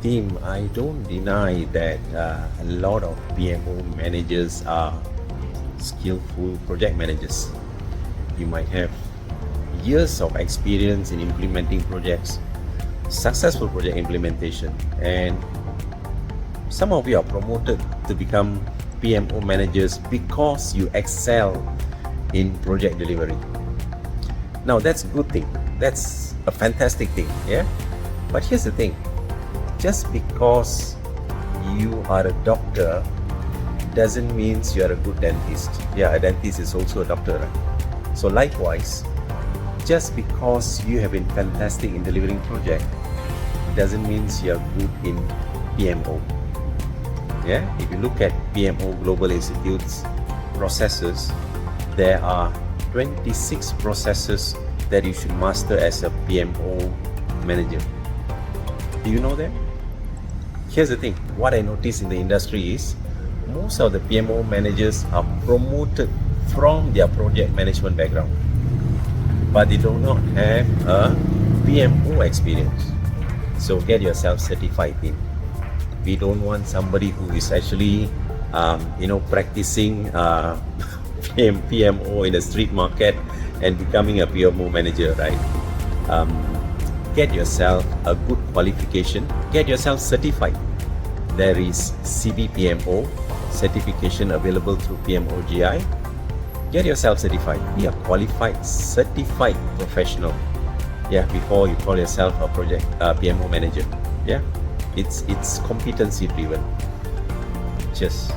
Team, I don't deny that a lot of PMO managers are skillful project managers. You might have years of experience in implementing projects, successful project implementation, and some of you are promoted to become PMO managers because you excel in project delivery. Now that's a good thing. That's a fantastic thing, yeah? But here's the thing. Just because you are a doctor doesn't mean you are a good dentist. Yeah, a dentist is also a doctor, right? So likewise, just because you have been fantastic in delivering project doesn't mean you are good in PMO. Yeah, if you look at PMO Global Institute's processes, there are 26 processes that you should master as a PMO manager. Do you know that? Here's the thing, what I notice in the industry is most of the PMO managers are promoted from their project management background, but they do not have a PMO experience. So get yourself certified in. We don't want somebody who is actually practicing PMO in the street market and becoming a PMO manager, right? Get yourself a good qualification, get yourself certified. There is CBPMO certification available through PMOGI. Get yourself certified. Be a qualified, certified professional. Yeah, before you call yourself a project PMO manager. Yeah, it's competency driven. Cheers.